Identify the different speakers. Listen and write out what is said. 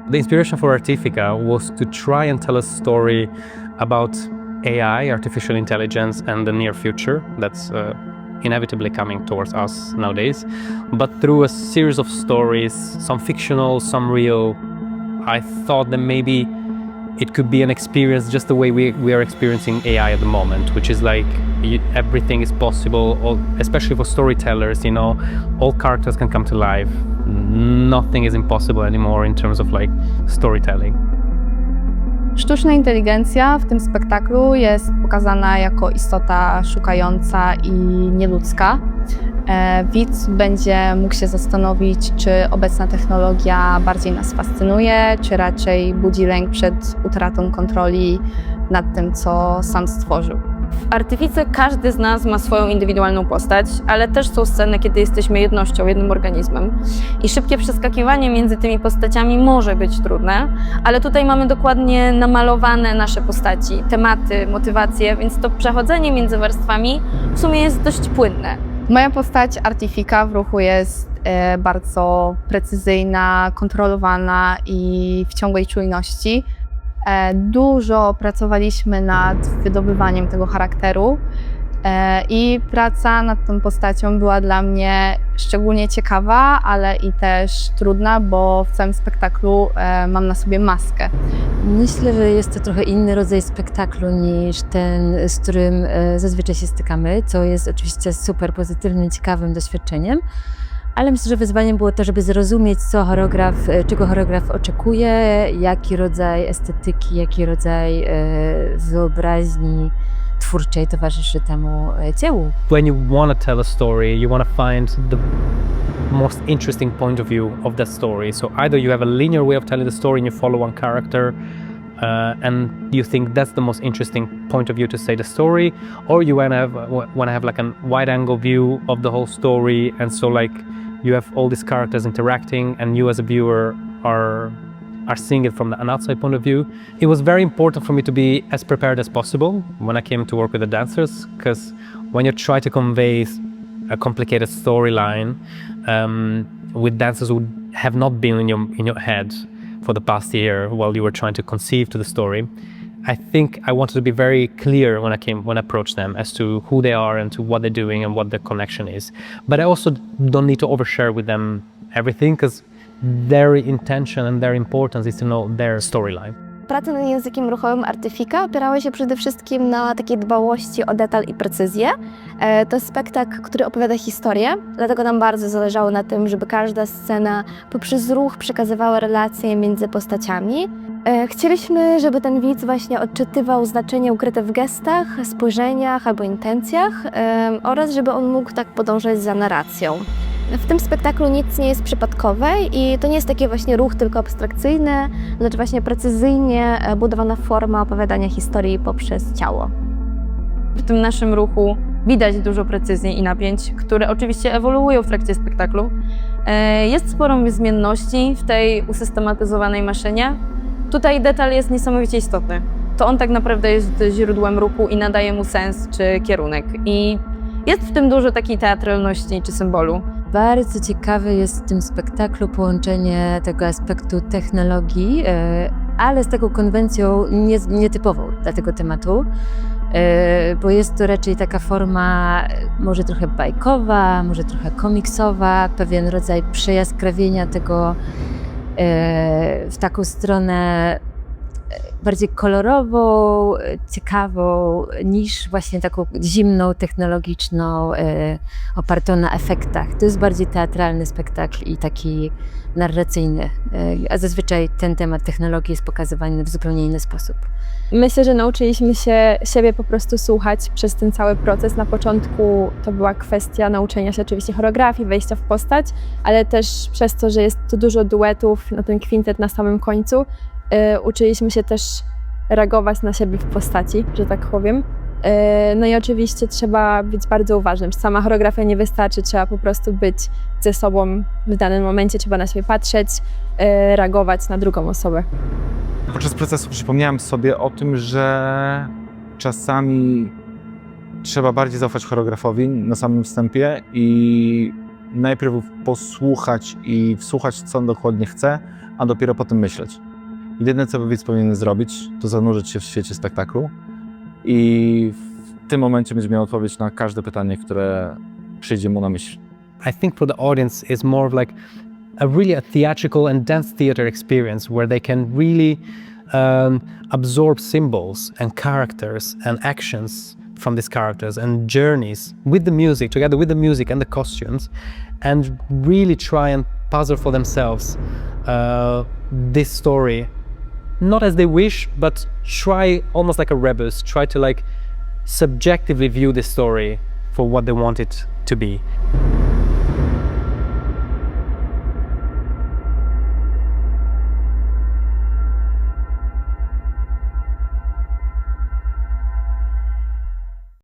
Speaker 1: The inspiration for Artifica was to try and tell a story about AI, artificial intelligence, and the near future that's inevitably coming towards us nowadays. But through a series of stories, some fictional, some real, I thought that maybe it could be an experience just the way we are experiencing AI at the moment, which is like everything is possible, especially for storytellers, you know, all characters can come to life. Nothing is impossible anymore in terms of like storytelling.
Speaker 2: Sztuczna inteligencja w tym spektaklu jest pokazana jako istota szukająca i nieludzka. Widz będzie mógł się zastanowić, czy obecna technologia bardziej nas fascynuje, czy raczej budzi lęk przed utratą kontroli nad tym, co sam stworzył.
Speaker 3: W Artifice każdy z nas ma swoją indywidualną postać, ale też są sceny, kiedy jesteśmy jednością, jednym organizmem. I szybkie przeskakiwanie między tymi postaciami może być trudne, ale tutaj mamy dokładnie namalowane nasze postaci, tematy, motywacje, więc to przechodzenie między warstwami w sumie jest dość płynne.
Speaker 2: Moja postać Artifica w ruchu jest bardzo precyzyjna, kontrolowana i w ciągłej czujności. Dużo pracowaliśmy nad wydobywaniem tego charakteru i praca nad tą postacią była dla mnie szczególnie ciekawa, ale i też trudna, bo w całym spektaklu mam na sobie maskę.
Speaker 4: Myślę, że jest to trochę inny rodzaj spektaklu niż ten, z którym zazwyczaj się stykamy, co jest oczywiście super pozytywnym, ciekawym doświadczeniem. Ale myślę, że wyzwaniem było to, żeby zrozumieć, czego choreograf oczekuje, jaki rodzaj estetyki, jaki rodzaj wyobraźni twórczej towarzyszy temu dziełu.
Speaker 1: When you want to tell a story, you want to find the most interesting point of view of that story. So either you have a linear way of telling the story and you follow one character and you think that's the most interesting point of view to say the story, or you want to have like a wide angle view of the whole story, and so like you have all these characters interacting and you as a viewer are seeing it from an outside point of view. It was very important for me to be as prepared as possible when I came to work with the dancers, because when you try to convey a complicated storyline with dancers who have not been in your head for the past year while you were trying to conceive to the story, I think I wanted to be very clear when I approached them as to who they are and to what they're doing and what their connection is. But I also don't need to overshare with them everything, because their intention and their importance is to know their storyline.
Speaker 5: Prace nad językiem ruchowym Artifica opierały się przede wszystkim na takiej dbałości o detal i precyzję. To jest spektakl, który opowiada historię, dlatego nam bardzo zależało na tym, żeby każda scena poprzez ruch przekazywała relacje między postaciami. Chcieliśmy, żeby ten widz właśnie odczytywał znaczenie ukryte w gestach, spojrzeniach albo intencjach oraz żeby on mógł tak podążać za narracją. W tym spektaklu nic nie jest przypadkowe i to nie jest taki właśnie ruch tylko abstrakcyjny, lecz właśnie precyzyjnie budowana forma opowiadania historii poprzez ciało.
Speaker 3: W tym naszym ruchu widać dużo precyzji i napięć, które oczywiście ewoluują w trakcie spektaklu. Jest sporo zmienności w tej usystematyzowanej maszynie. Tutaj detal jest niesamowicie istotny. To on tak naprawdę jest źródłem ruchu i nadaje mu sens czy kierunek. I jest w tym dużo takiej teatralności czy symbolu.
Speaker 4: Bardzo ciekawe jest w tym spektaklu połączenie tego aspektu technologii, ale z taką konwencją nietypową dla tego tematu, bo jest to raczej taka forma może trochę bajkowa, może trochę komiksowa, pewien rodzaj przejaskrawienia tego w taką stronę bardziej kolorową, ciekawą, niż właśnie taką zimną, technologiczną, opartą na efektach. To jest bardziej teatralny spektakl i taki narracyjny, a zazwyczaj ten temat technologii jest pokazywany w zupełnie inny sposób.
Speaker 6: Myślę, że nauczyliśmy się siebie po prostu słuchać przez ten cały proces. Na początku to była kwestia nauczenia się oczywiście choreografii, wejścia w postać, ale też przez to, że jest tu dużo duetów, na ten kwintet na samym końcu, uczyliśmy się też reagować na siebie w postaci, że tak powiem. No i oczywiście trzeba być bardzo uważnym. Sama choreografia nie wystarczy, trzeba po prostu być ze sobą w danym momencie, trzeba na siebie patrzeć, reagować na drugą osobę.
Speaker 7: Podczas procesu przypomniałem sobie o tym, że czasami trzeba bardziej zaufać choreografowi na samym wstępie i najpierw posłuchać i wsłuchać, co on dokładnie chce, a dopiero potem myśleć. Jedyne, co widz powinien zrobić, to zanurzyć się w świecie spektaklu i w tym momencie będzie miał odpowiedź na każde pytanie, które przyjdzie mu na myśl.
Speaker 1: I think for the audience it's more of like a theatrical and dance theater experience where they can really absorb symbols and characters and actions from these characters and journeys with the music, together with the music and the costumes, and really try and puzzle for themselves this story, not as they wish, but try almost like a rebus, try to like subjectively view the story for what they want it to be.